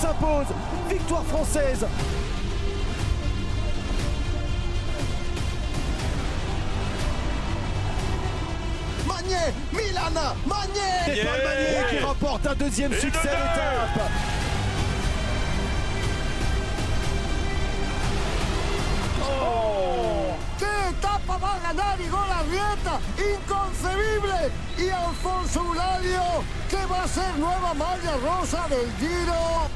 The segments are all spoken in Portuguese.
s'impose. Victoire française. Magnier, Milan, Magnier, Magnier qui remporte un deuxième succès d'étape. ¡Qué etapa va a ganar Igor Arrieta! ¡Inconcebible! Y Alfonso Eulario, que va a ser nueva malla rosa del Giro.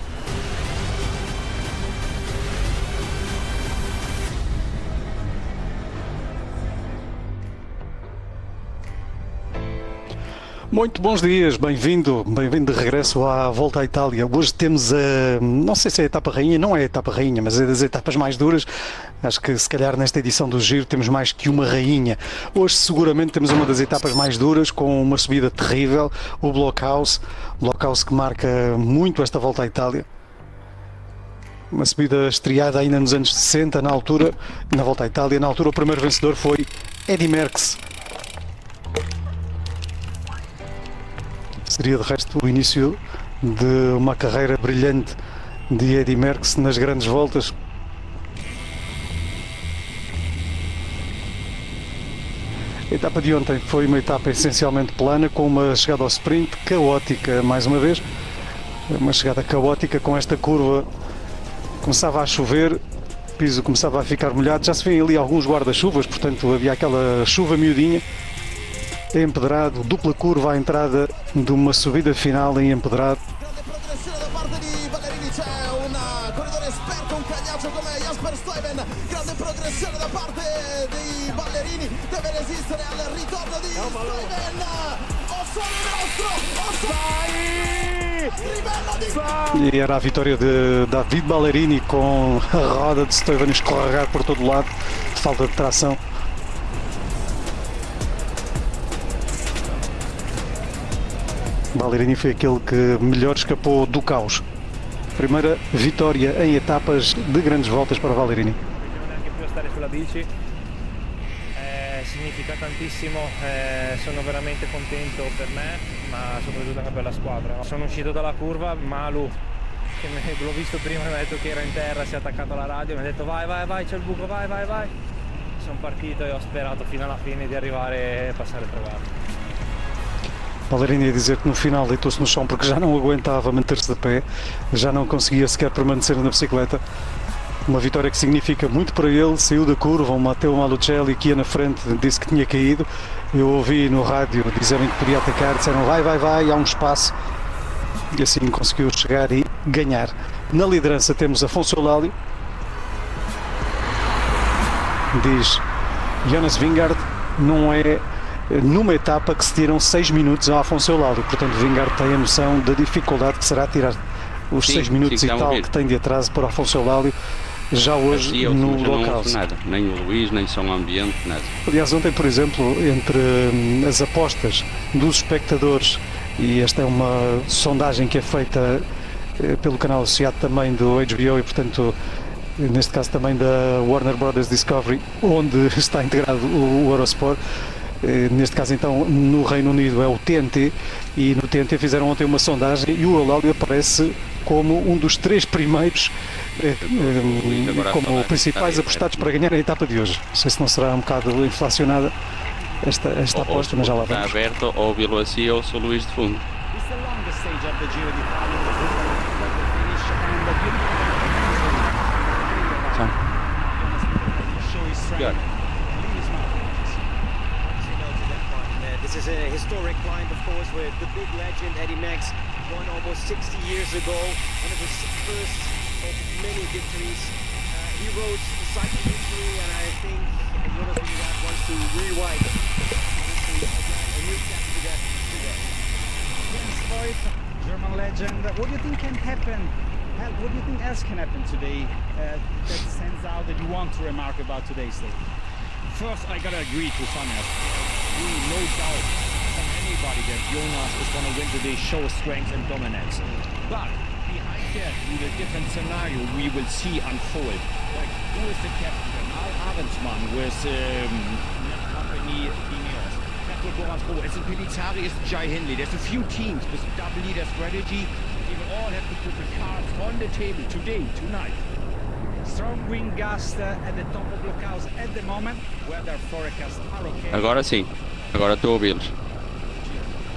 Muito bons dias, bem-vindo de regresso à Volta à Itália. Hoje temos não sei se é a etapa rainha, não é a etapa rainha, mas é das etapas mais duras. Acho que se calhar nesta edição do Giro temos mais que uma rainha. Hoje seguramente temos uma das etapas mais duras, com uma subida terrível, o Blockhouse que marca muito esta Volta à Itália. Uma subida estreada ainda nos anos 60, na Volta à Itália. Na altura o primeiro vencedor foi Eddy Merckx. Seria de resto o início de uma carreira brilhante de Eddy Merckx nas grandes voltas. A etapa de ontem foi uma etapa essencialmente plana, com uma chegada ao sprint caótica, mais uma vez. Uma chegada caótica com esta curva. Começava a chover, o piso começava a ficar molhado. Já se vê ali alguns guarda-chuvas, portanto havia aquela chuva miudinha. Empedrado, dupla curva à entrada de uma subida final em empedrado. Grande progressione da parte di Ballerini, c'è un corridore esperto, un cagnaccio come Jasper Stuyven. Grande progressione da parte dei Ballerini, deve resistere al ritorno di Stuyven. O solo nostro, o solo... E era a vitória de David Ballerini, com a roda de Stuyven escorregar por todo lado, de falta de tração. Ballerini foi aquele que melhor escapou do caos. Primeira vitória em etapas de grandes voltas para Ballerini. Neanche più stare sulla bici, significa tantissimo, sono veramente contento per me, ma soprattutto anche per la squadra. Sono uscito dalla curva, Malu, che l'ho visto prima, mi ha detto che era in terra, si è attaccato alla radio, mi ha detto vai, c'è il buco, vai. Sono partito e ho sperato fino alla fine di arrivare e passare il traguardo. Ballerini a dizer que no final deitou-se no chão porque já não aguentava manter-se de pé, já não conseguia sequer permanecer na bicicleta. Uma vitória que significa muito para ele. Saiu da curva, o Matteo Malucelli, que ia na frente, disse que tinha caído. Eu ouvi no rádio dizerem que podia atacar, disseram vai, há um espaço, e assim conseguiu chegar e ganhar. Na liderança temos Afonso Eulario, diz Jonas Vingegaard, não é numa etapa que se tiram 6 minutos a Afonso Eulario, portanto Vingegaard tem a noção da dificuldade que será tirar os 6 minutos e tal que tem de atraso para Afonso Eulario já hoje no Blockhouse. Nada, nem o Luís, nem som ambiente, nada. Aliás, ontem, por exemplo, entre as apostas dos espectadores, e esta é uma sondagem que é feita pelo canal associado também do HBO e, portanto, neste caso também da Warner Brothers Discovery, onde está integrado o Eurosport. Neste caso então no Reino Unido é o TNT, e no TNT fizeram ontem uma sondagem e o Eulario aparece como um dos 3 primeiros como principais apostados para ganhar a etapa de hoje. Não sei se não será um bocado inflacionada esta aposta, mas já lá vamos. Está aberto, ouvi-lo assim ou sou Luís de fundo. This is a historic climb, of course, where the big legend Eddy Merckx won almost 60 years ago. One of his first of many victories. He wrote the cycling history, and I think Jonas Vingegaard wants to rewrite history again, a new chapter to that today. Jens Voigt, German legend. What do you think can happen? What do you think else can happen today that stands out that you want to remark about today's day? First, I gotta agree to Samuel. No doubt from anybody that Jonas is gonna win today, show strength and dominance. But behind that, with a different scenario, we will see unfold. Like, who is the captain? Al Arendsman with company Ineos. Petro Boras, it's Pellizzari, it's Jai Hindley. There's a few teams with double leader strategy. Even all have to put the cards on the table today, tonight. Strong wind gust at the top of Blockhouse at the moment. Weather forecasts are okay. Agora sim, agora estou a ouvi-los.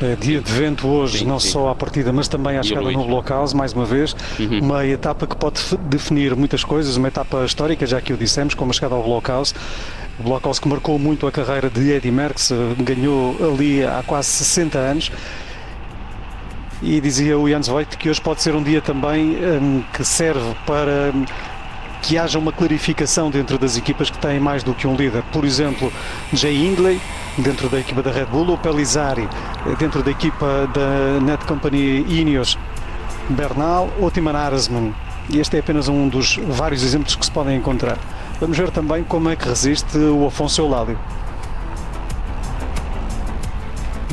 É dia de vento hoje, Sim, não sim. só à partida, mas também à E o chegada Luís? no Blockhouse, mais uma vez. Uma etapa que pode definir muitas coisas, uma etapa histórica, já que o dissemos, como a chegada ao Blockhouse. O Blockhouse que marcou muito a carreira de Eddy Merckx, ganhou ali há quase 60 anos. E dizia o Jens Voigt que hoje pode ser um dia também que serve para que haja uma clarificação dentro das equipas que têm mais do que um líder. Por exemplo, Jay Hindley, dentro da equipa da Red Bull, ou Pellizzari, dentro da equipa da Net Company Ineos, Bernal ou Thymen Arensman. E este é apenas um dos vários exemplos que se podem encontrar. Vamos ver também como é que resiste o Afonso Eulálio.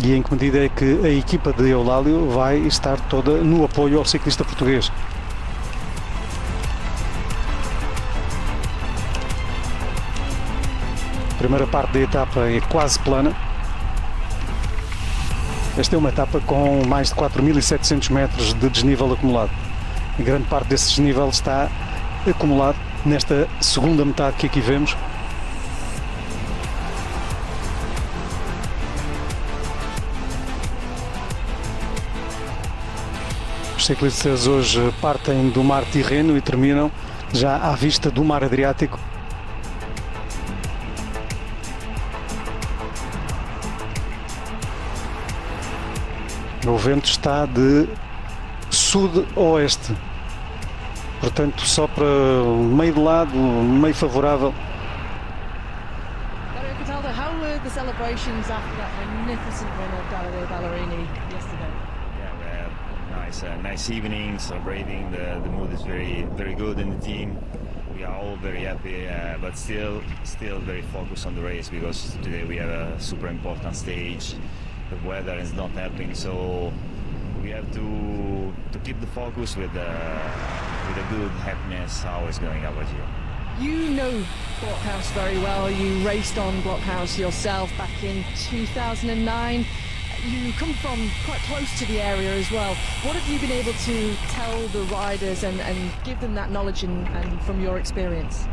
E em que medida é que a equipa de Eulálio vai estar toda no apoio ao ciclista português. A primeira parte da etapa é quase plana. Esta é uma etapa com mais de 4.700 metros de desnível acumulado. E grande parte desse desnível está acumulado nesta segunda metade que aqui vemos. Os ciclistas hoje partem do mar Tirreno e terminam já à vista do mar Adriático. O vento está de sul-oeste, portanto sopra meio de lado, meio favorável. Dario Cataldo, how were the celebrations after that magnificent win of Davide Ballerini yesterday? Yeah, we had nice evening, celebrating. The mood is very good in the team. We are all very happy, but still very focused on the race because today we have a super important stage. The weather is not helping, so we have to keep the focus with a good happiness. How it's going up with you? You know Blockhouse very well. You raced on Blockhouse yourself back in 2009. You come from quite close to the area as well. What have you been able to tell the riders and give them that knowledge and from your experience?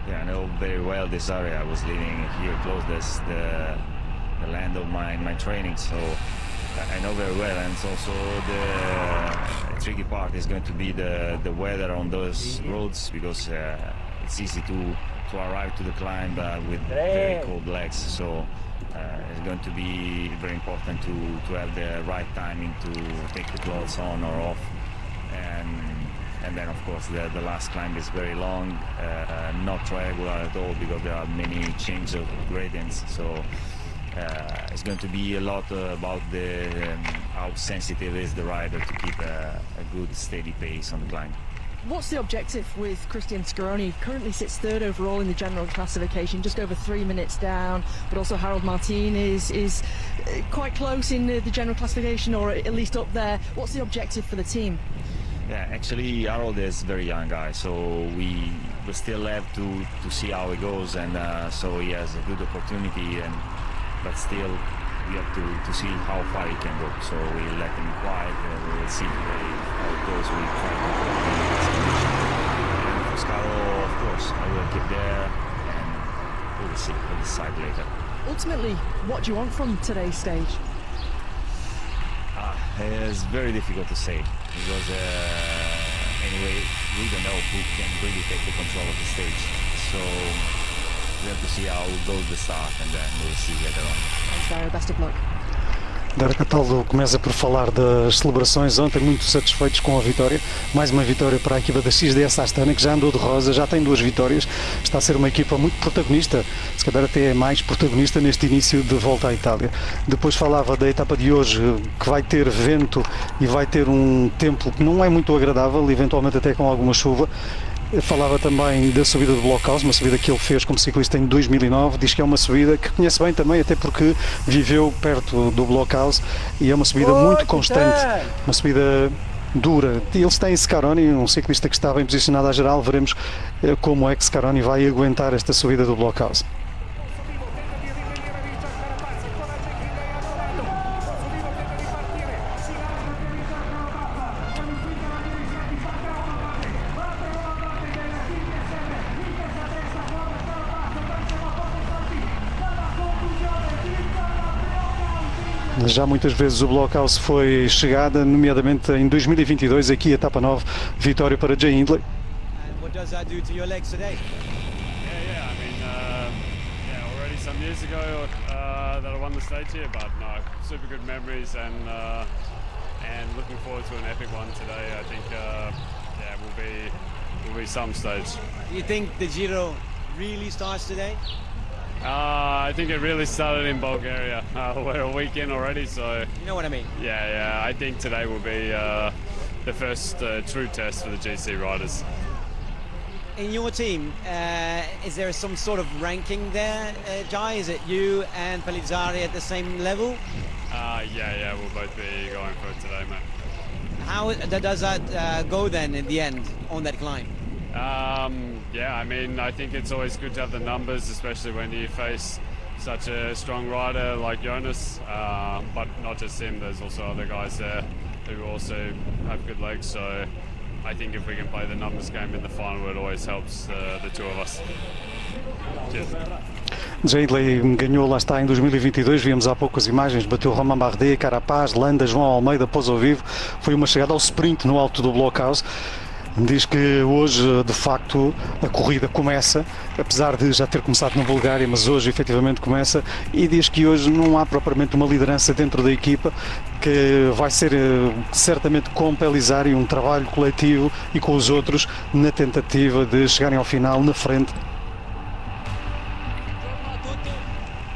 Yeah, I know very well this area. I was living here close to the land of my training, so I know very well. And it's also the tricky part is going to be the weather on those roads because it's easy to arrive to the climb with very cold legs. So it's going to be very important to have the right timing to take the clothes on or off. And then of course the last climb is very long, not regular at all because there are many changes of gradients. So it's going to be a lot about how sensitive is the rider to keep a good steady pace on the climb. What's the objective with Cristian Scaroni? Currently sits third overall in the general classification, just over 3 minutes down, but also Harold Martin is quite close in the general classification, or at least up there. What's the objective for the team? Yeah, actually Harold is a very young guy, so we still have to see how it goes, and so he has a good opportunity, but still we have to see how far he can go. So we let him quiet, we will see how it goes. We try to control the situation. And for Scaro, of course, I will keep there, and we will see, we'll decide later. Ultimately, what do you want from today's stage? It's very difficult to say because anyway we don't know who can really take the control of the stage, so we have to see how goes the start and then we'll see later on. Thanks, Dario. Best of luck. Dario Cataldo começa por falar das celebrações ontem, muito satisfeitos com a vitória. Mais uma vitória para a equipa da XDS Astana, que já andou de rosa, já tem 2 vitórias. Está a ser uma equipa muito protagonista, se calhar até é mais protagonista neste início de volta à Itália. Depois falava da etapa de hoje, que vai ter vento e vai ter um tempo que não é muito agradável, eventualmente até com alguma chuva. Falava também da subida do Blockhouse, uma subida que ele fez como ciclista em 2009. Diz que é uma subida que conhece bem também, até porque viveu perto do Blockhouse, e é uma subida muito constante, uma subida dura. Eles têm Scaroni, um ciclista que está bem posicionado à geral. Veremos como é que Scaroni vai aguentar esta subida do Blockhouse. Já muitas vezes o Blockhouse foi chegada, nomeadamente em 2022, aqui a etapa 9, vitória para Jay Hindley. And what does that do to your legs today? Yeah. I mean, already some years ago that I won the stage here, but no, super good memories and looking forward to an epic one today. I think, will be some stage. Do you think the Giro really starts today? I think it really started in Bulgaria. We're a week in already, so You know what I mean? yeah. I think today will be the first true test for the GC riders. In your team, is there some sort of ranking there, Jai? Is it you and Pellizzari at the same level? Yeah, we'll both be going for it today, mate. How does that go then in the end on that climb? I mean, I think it's always good to have the numbers, especially when you face such a strong rider like Jonas. But not just him, there's also other guys there who also have good legs. So I think if we can play the numbers game in the final, it always helps the two of us. Cheers. Jay Hindley ganhou, lá está, em 2022, víamos há pouco as imagens, bateu Romain Bardet, Carapaz, Landa, João Almeida, pôs ao vivo, foi uma chegada ao sprint no alto do Blockhouse. Diz que hoje, de facto, a corrida começa, apesar de já ter começado na Bulgária, mas hoje efetivamente começa, e diz que hoje não há propriamente uma liderança dentro da equipa, que vai ser certamente com Pellizzari um trabalho coletivo e com os outros na tentativa de chegarem ao final na frente.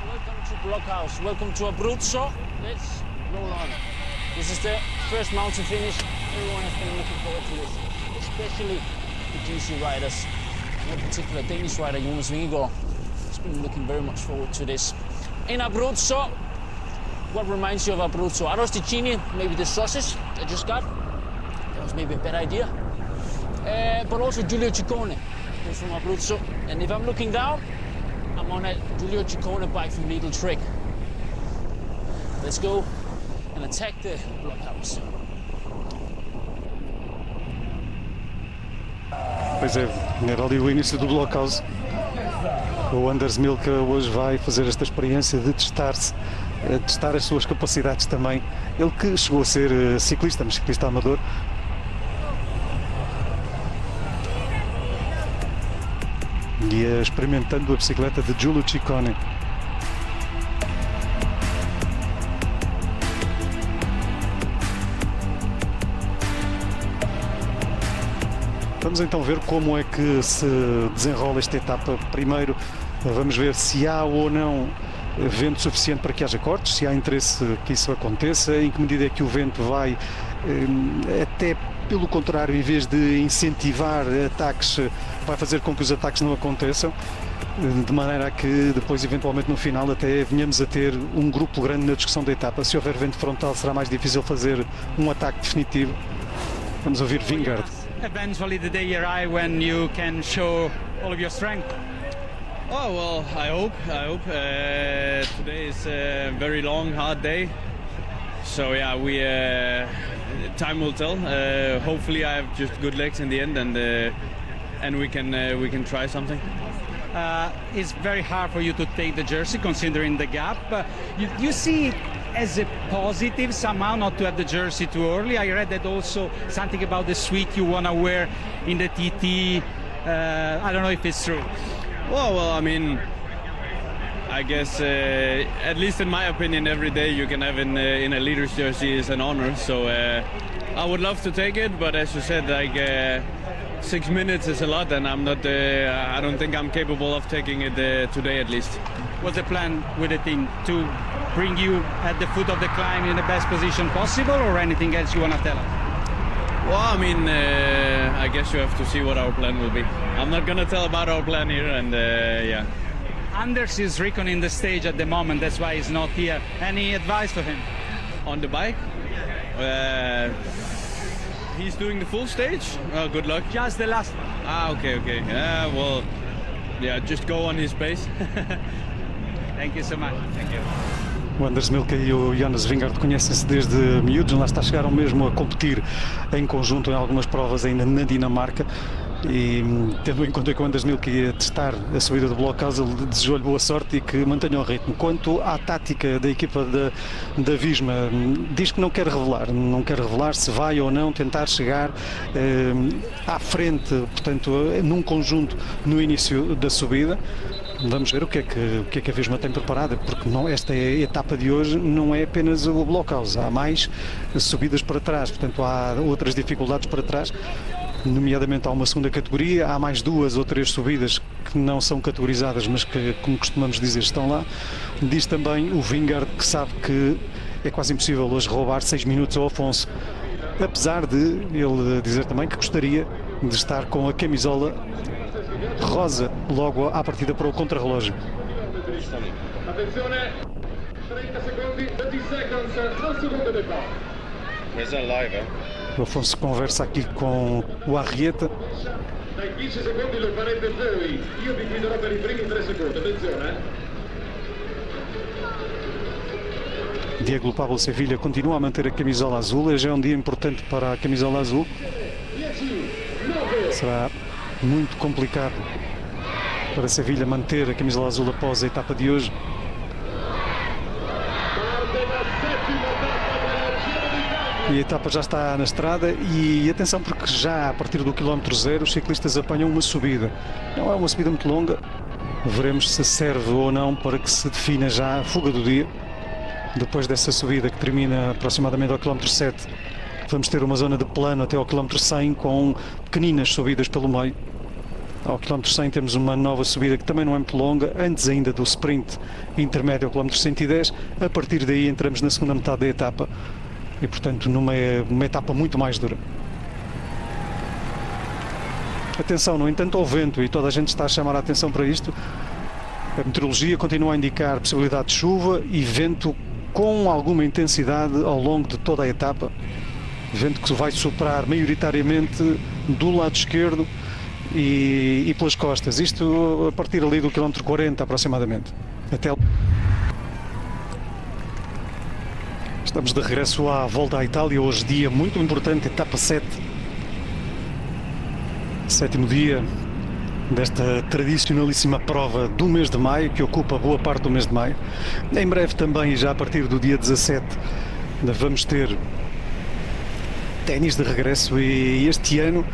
Welcome to Blockhouse, welcome to Abruzzo. Let's roll on. This is the first mountain finish. Everyone has been looking forward to this, especially the GC riders. In particular, Danish rider Jonas Vingegaard has been looking very much forward to this. In Abruzzo, what reminds you of Abruzzo? Arrosticini, maybe the sausage I just got. That was maybe a bad idea. But also Giulio Ciccone, who's from Abruzzo. And if I'm looking down, I'm on a Giulio Ciccone bike from Legal Trick. Let's go and attack the Blockhouse. Pois é, era ali o início do Blockhouse. O Anders Milka hoje vai fazer esta experiência de testar-se, testar as suas capacidades também. Ele que chegou a ser ciclista, mas ciclista amador. E experimentando a bicicleta de Giulio Ciccone. Vamos então ver como é que se desenrola esta etapa. Primeiro, vamos ver se há ou não vento suficiente para que haja cortes, se há interesse que isso aconteça, em que medida é que o vento vai, até pelo contrário, em vez de incentivar ataques, vai fazer com que os ataques não aconteçam, de maneira a que depois, eventualmente no final, até venhamos a ter um grupo grande na discussão da etapa. Se houver vento frontal, será mais difícil fazer um ataque definitivo. Vamos ouvir Vingegaard. Eventually the day arrive when you can show all of your strength. Oh well, I hope. Today is a very long, hard day. So yeah, time will tell. Hopefully, I have just good legs in the end, and we can try something. It's very hard for you to take the jersey considering the gap. You see it as a positive somehow not to have the jersey too early. I read that also something about the suite you want to wear in the TT. I don't know if it's true. Well, I mean, I guess at least in my opinion, every day you can have in a leader's jersey is an honor. So I would love to take it, but as you said, like 6 minutes is a lot, and I'm not. I don't think I'm capable of taking it today, at least. What's the plan with the team to bring you at the foot of the climb in the best position possible, or anything else you want to tell us? Well, I mean, I guess you have to see what our plan will be. I'm not gonna tell about our plan here, and yeah. Anders is reckoning the stage at the moment, that's why he's not here. Any advice for him? On the bike? He's doing the full stage? Oh, good luck. Just the last one. Okay. Well, yeah, just go on his pace. Thank you so much. Thank you. O Anders Milka e o Jonas Vingegaard conhecem-se desde miúdos, lá está, chegaram mesmo a competir em conjunto em algumas provas ainda na Dinamarca. e tendo em conta que o Anders Milk ia testar a subida do Blockhaus, ele desejou-lhe boa sorte e que mantenha o ritmo. Quanto à tática da equipa da Visma, diz que não quer revelar se vai ou não tentar chegar à frente, portanto, num conjunto no início da subida. Vamos ver o que é que a Visma tem preparada, porque esta etapa de hoje não é apenas o Blockhaus, há mais subidas para trás, portanto há outras dificuldades para trás, nomeadamente há uma segunda categoria, há mais 2 ou 3 subidas que não são categorizadas, mas que, como costumamos dizer, estão lá. Diz também o Vingard que sabe que é quase impossível hoje roubar 6 minutos ao Afonso, apesar de ele dizer também que gostaria de estar com a camisola rosa logo à partida para o contrarrelógio. O Afonso conversa aqui com o Arrieta. Diego Pablo Sevilha continua a manter a camisola azul. Hoje é um dia importante para a camisola azul. Será muito complicado para Sevilha manter a camisola azul após a etapa de hoje. E a etapa já está na estrada e atenção, porque já a partir do quilómetro 0 os ciclistas apanham uma subida. Não é uma subida muito longa, veremos se serve ou não para que se defina já a fuga do dia. Depois dessa subida que termina aproximadamente ao quilómetro 7, vamos ter uma zona de plano até ao quilómetro 100 com pequeninas subidas pelo meio. Ao quilómetro 100 temos uma nova subida que também não é muito longa, antes ainda do sprint intermédio ao quilómetro 110. A partir daí entramos na segunda metade da etapa e, portanto, numa etapa muito mais dura. Atenção, no entanto, ao vento, e toda a gente está a chamar a atenção para isto. A meteorologia continua a indicar possibilidade de chuva e vento com alguma intensidade ao longo de toda a etapa. Vento que vai soprar maioritariamente do lado esquerdo e pelas costas. Isto a partir ali do quilómetro 40 aproximadamente. Estamos de regresso à Volta à Itália, hoje dia muito importante, etapa 7. 7º dia desta tradicionalíssima prova do mês de maio, que ocupa boa parte do mês de maio. Em breve também, já a partir do dia 17, vamos ter ténis de regresso e este ano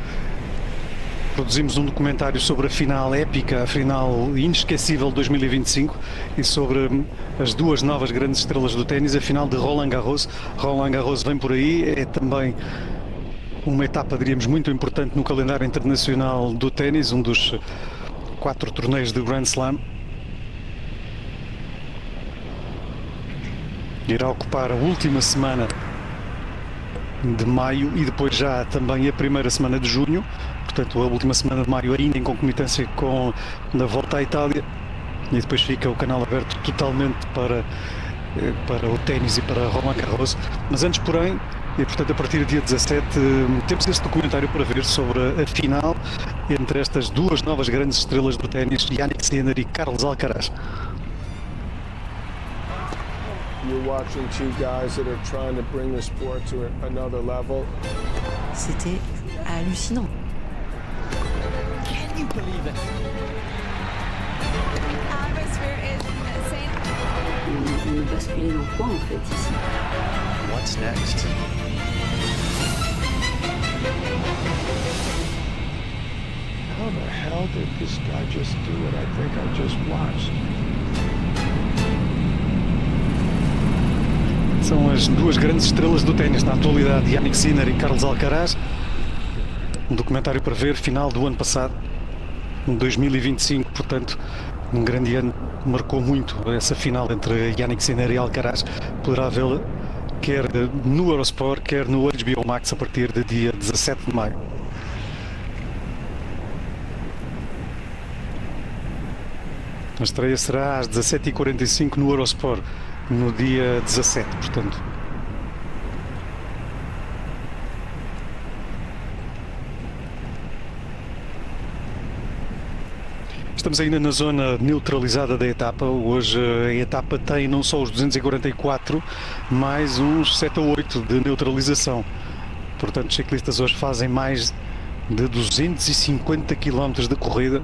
produzimos um documentário sobre a final épica, a final inesquecível de 2025 e sobre as 2 novas grandes estrelas do ténis, a final de Roland Garros. Roland Garros vem por aí, é também uma etapa, diríamos, muito importante no calendário internacional do ténis, um dos 4 torneios de Grand Slam. Irá ocupar a última semana de maio e depois já também a primeira semana de junho, portanto a última semana de maio ainda em concomitância com a Volta à Itália, e depois fica o canal aberto totalmente para o ténis e para Roland Garros. Mas antes, porém, e portanto a partir do dia 17 temos este documentário para ver sobre a final entre estas 2 novas grandes estrelas do ténis, Jannik Sinner e Carlos Alcaraz. You're watching 2 guys that are trying to bring the sport to another level. C'était hallucinant. Can you believe it? On a basculé dans quoi en fait ici? What's next? How the hell did this guy just do what I think I just watched? São as 2 grandes estrelas do ténis na atualidade, Jannik Sinner e Carlos Alcaraz. Um documentário para ver, final do ano passado, 2025, portanto, um grande ano, marcou muito essa final entre Jannik Sinner e Alcaraz. Poderá vê-la quer no Eurosport, quer no HBO Max a partir do dia 17 de maio. A estreia será às 17h45 no Eurosport, no dia 17, portanto. Estamos ainda na zona neutralizada da etapa. Hoje a etapa tem não só os 244, mais uns 7 ou 8 de neutralização. Portanto, os ciclistas hoje fazem mais de 250 km de corrida.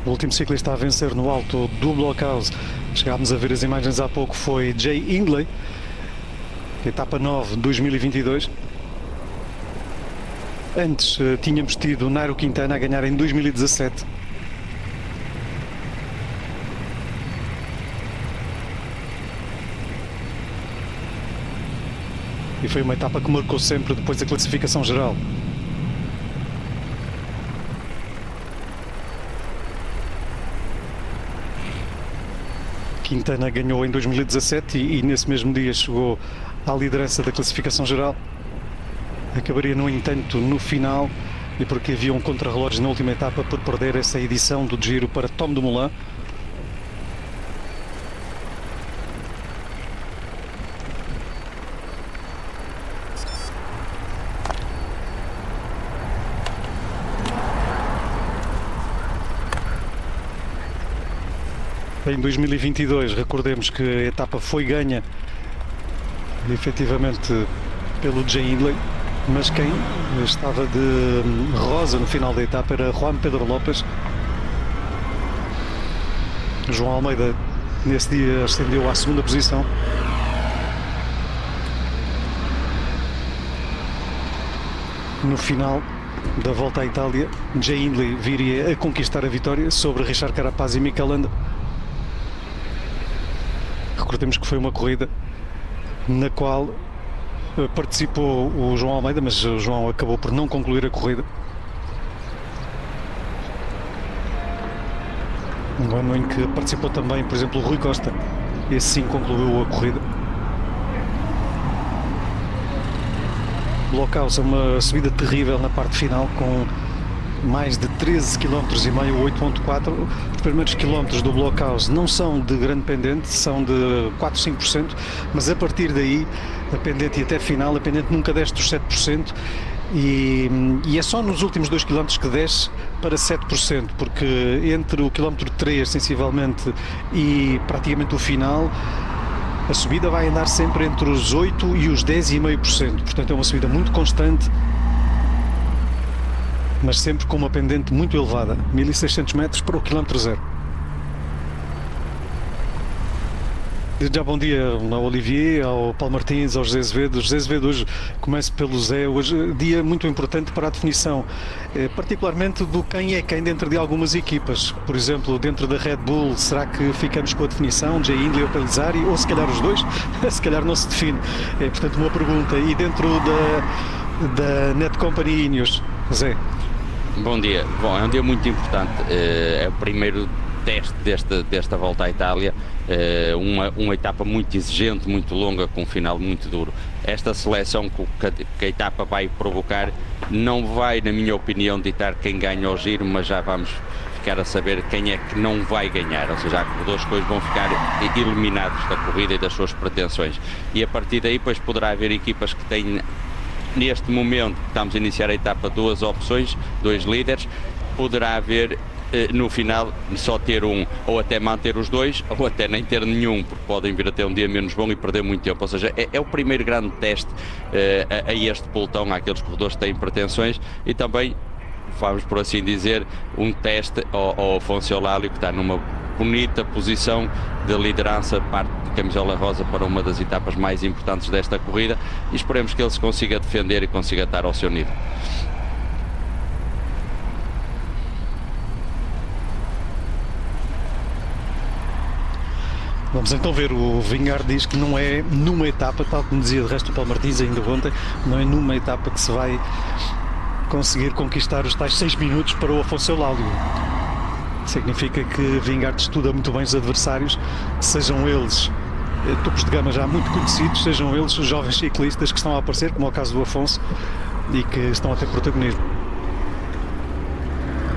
O último ciclista a vencer no alto do Blockhouse, chegámos a ver as imagens há pouco, foi Jay Hindley, etapa 9 de 2022. Antes tínhamos tido Nairo Quintana a ganhar em 2017. E foi uma etapa que marcou sempre depois da classificação geral. Quintana ganhou em 2017 e nesse mesmo dia chegou à liderança da classificação geral. Acabaria, no entanto, no final, e porque havia um contrarrelógio na última etapa, por perder essa edição do Giro para Tom Dumoulin. Em 2022, recordemos que a etapa foi ganha efetivamente pelo Jay Hindley, mas quem estava de rosa no final da etapa era Juan Pedro Lopes. João Almeida nesse dia ascendeu à segunda posição. No final da volta à Itália, Jay Hindley viria a conquistar a vitória sobre Richard Carapaz e Mikel Landa. Recordemos que foi uma corrida na qual participou o João Almeida, mas o João acabou por não concluir a corrida. Um ano em que participou também, por exemplo, o Rui Costa. Esse sim concluiu a corrida. Blockhouse é uma subida terrível na parte final, com mais de 13 km e meio, 8.4. Os primeiros quilómetros do Blockhouse não são de grande pendente, são de 4, 5%, mas a partir daí, a pendente e até final, a pendente nunca desce dos 7%, e é só nos últimos 2 km que desce para 7%, porque entre o quilómetro 3, sensivelmente, e praticamente o final, a subida vai andar sempre entre os 8% e os 10,5%, portanto é uma subida muito constante, mas sempre com uma pendente muito elevada, 1600 metros para o quilómetro zero. Desde já bom dia ao Olivier, ao Paulo Martins, ao José Azevedo. José Azevedo, hoje começo pelo Zé, hoje dia muito importante para a definição, particularmente do quem é quem dentro de algumas equipas. Por exemplo, dentro da Red Bull, será que ficamos com a definição, Jay Hindley ou Pellizzari, ou se calhar os dois? Se calhar não se define, é portanto uma pergunta. E dentro da Net Company Ineos, Zé? Bom dia. Bom, é um dia muito importante. É o primeiro teste desta volta à Itália. Uma etapa muito exigente, muito longa, com um final muito duro. Esta seleção que a etapa vai provocar não vai, na minha opinião, ditar quem ganha o Giro, mas já vamos ficar a saber quem é que não vai ganhar, ou seja, há corredores que hoje vão ficar eliminados da corrida e das suas pretensões. E a partir daí, pois, poderá haver equipas que têm, neste momento, estamos a iniciar a etapa, 2 opções, 2 líderes. Poderá haver no final só ter um, ou até manter os 2, ou até nem ter nenhum, porque podem vir a ter um dia menos bom e perder muito tempo. Ou seja, é o primeiro grande teste a este pelotão, àqueles corredores que têm pretensões, e também, vamos por assim dizer, um teste ao Afonso Eulálio, que está numa bonita posição de liderança, parte de camisola rosa, para uma das etapas mais importantes desta corrida, e esperemos que ele se consiga defender e consiga estar ao seu nível. Vamos então ver, o Vingegaard diz que não é numa etapa, tal como dizia de resto o Paulo Martins ainda ontem, não é numa etapa que se vai conseguir conquistar os tais 6 minutos para o Afonso Eulálio. Significa que Vingegaard estuda muito bem os adversários, sejam eles topos de gama já muito conhecidos, sejam eles os jovens ciclistas que estão a aparecer, como é o caso do Afonso, e que estão a ter protagonismo.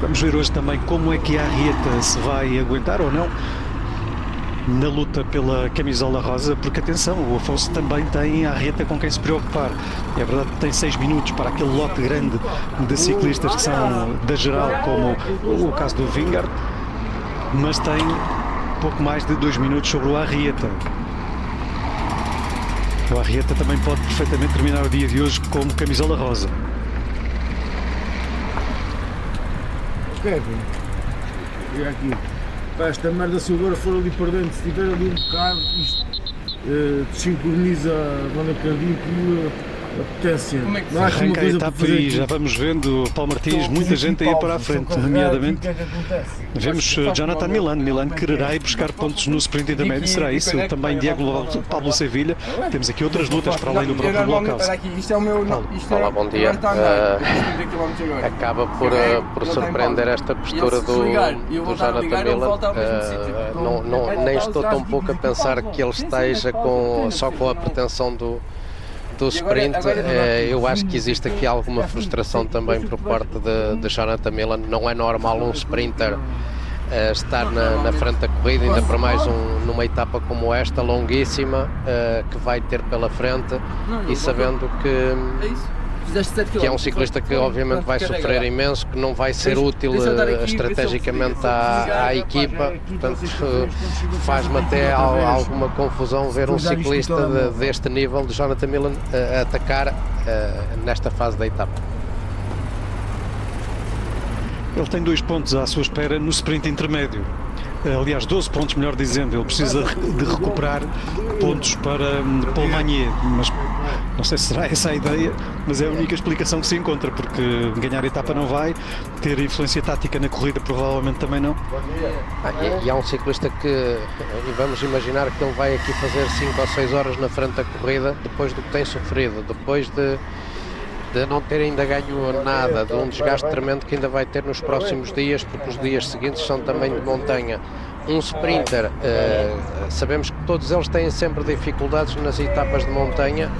Vamos ver hoje também como é que a Arrieta se vai aguentar ou não. na luta pela camisola rosa, porque atenção, o Afonso também tem a Arrieta com quem se preocupar. É verdade que tem 6 minutos para aquele lote grande de ciclistas que são da geral, como o caso do Vingegaard, mas tem pouco mais de 2 minutos sobre o Arrieta. O Arrieta também pode perfeitamente terminar o dia de hoje como camisola rosa. Kevin, e aqui, pá, esta merda, se agora for ali para dentro, se tiver ali um bocado, isto desincroniza a banda cardíaca e a potência. Não há Arranca a etapa e já vamos vendo Paulo Martins, muita gente a ir para a frente, nomeadamente vemos Jonathan Milan quererá ir buscar pontos no sprint intermédio, será isso? Também Diego Pablo Sevilha. Temos aqui outras lutas para além do próprio Blockhouse. Olá, bom dia. Acaba por surpreender esta postura do Jonathan Milan. Nem estou tão pouco a pensar que ele esteja só com a pretensão do sprint. Eu acho que existe aqui alguma frustração também por parte de Jonathan Milan. Não é normal um sprinter estar na frente da corrida, ainda para mais numa etapa como esta, longuíssima, que vai ter pela frente, e sabendo que é um ciclista que obviamente vai sofrer imenso, que não vai ser útil estrategicamente à equipa. Portanto, faz-me até alguma confusão ver um ciclista deste nível, de Jonathan Milan, atacar nesta fase da etapa. Ele tem 2 pontos à sua espera no sprint intermédio. Aliás, 12 pontos, melhor dizendo. Ele precisa de recuperar pontos para Paul Magnier, mas não sei se será essa a ideia, mas é a única explicação que se encontra, porque ganhar a etapa não vai, ter influência tática na corrida provavelmente também não. E há um ciclista que, vamos imaginar que ele vai aqui fazer 5 ou 6 horas na frente da corrida, depois do que tem sofrido, depois de não ter ainda ganho nada, de um desgaste tremendo que ainda vai ter nos próximos dias, porque os dias seguintes são também de montanha. Um sprinter, sabemos que todos eles têm sempre dificuldades nas etapas de montanha,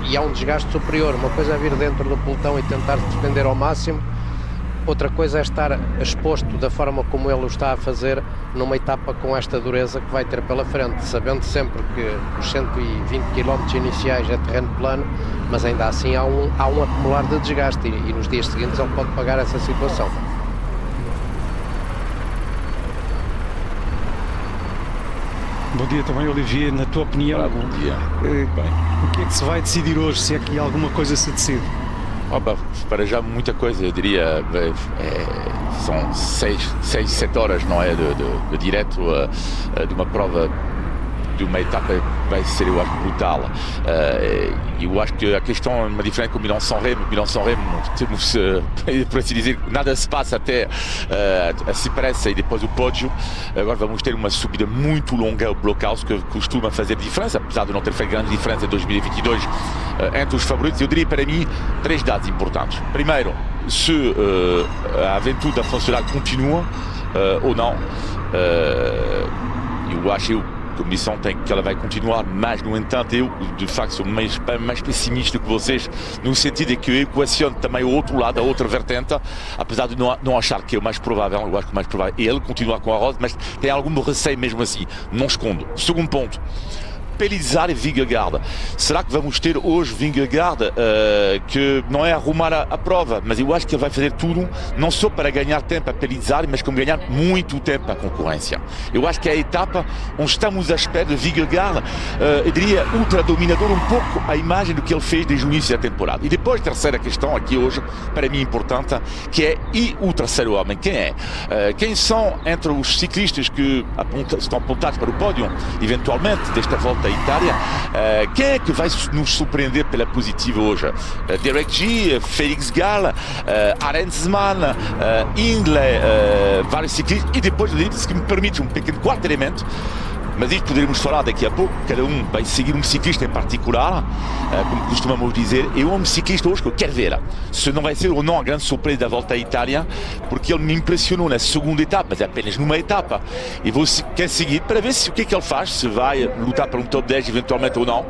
e há um desgaste superior. Uma coisa é vir dentro do pelotão e tentar defender ao máximo, outra coisa é estar exposto da forma como ele o está a fazer numa etapa com esta dureza que vai ter pela frente, sabendo sempre que os 120 km iniciais é terreno plano, mas ainda assim há um acumular de desgaste, e nos dias seguintes ele pode pagar essa situação. Bom dia também, Olivier. Na tua opinião, bom dia. O que é que se vai decidir hoje, se é que alguma coisa se decide? Para já muita coisa, eu diria, são 6, 7 horas, não é, de direto de uma prova, de uma etapa que vai ser, eu acho, brutal. Eu acho que a questão é uma diferença com Milan-San Remo, temos, por assim dizer, nada se passa até a Cipressa e depois o pódio. Agora vamos ter uma subida muito longa, o Blockhouse, que costuma fazer diferença, apesar de não ter feito grande diferença em 2022 entre os favoritos. Eu diria, para mim, 3 dados importantes. Primeiro, se a aventura da François continua ou não. Eu acho a comissão tem que ela vai continuar, mas no entanto eu de facto sou mais pessimista que vocês, no sentido de que eu equaciono também o outro lado, a outra vertente, apesar de não achar que é o mais provável. Eu acho que o mais provável é ele continuar com a rosa, mas tem algum receio mesmo assim, não escondo. Segundo ponto, Pellizzari e Vingegaard. Será que vamos ter hoje Vingegaard, que não é arrumar a prova, mas eu acho que ele vai fazer tudo, não só para ganhar tempo a Pellizzari, mas como ganhar muito tempo à concorrência. Eu acho que é a etapa onde estamos à espera de Vingegaard, eu diria, ultra-dominador, um pouco a imagem do que ele fez desde o início da temporada. E depois, terceira questão aqui hoje, para mim importante, que é, e o terceiro homem, quem é? Quem são entre os ciclistas que estão apontados para o pódio, eventualmente, desta volta à Itália, quem é que vai nos surpreender pela positiva hoje? Derek G, Felix Gall, Arensman, Hindley, vários ciclistas, e depois, se me permite um pequeno quarto elemento, mas isto poderemos falar daqui a pouco. Cada um vai seguir um ciclista em particular, como costumamos dizer. E um ciclista hoje que eu quero ver se não vai ser ou não a grande surpresa da volta à Itália, porque ele me impressionou na segunda etapa, mas apenas numa etapa, e vou quer seguir para ver o que é que ele faz, se vai lutar para um top 10 eventualmente ou não.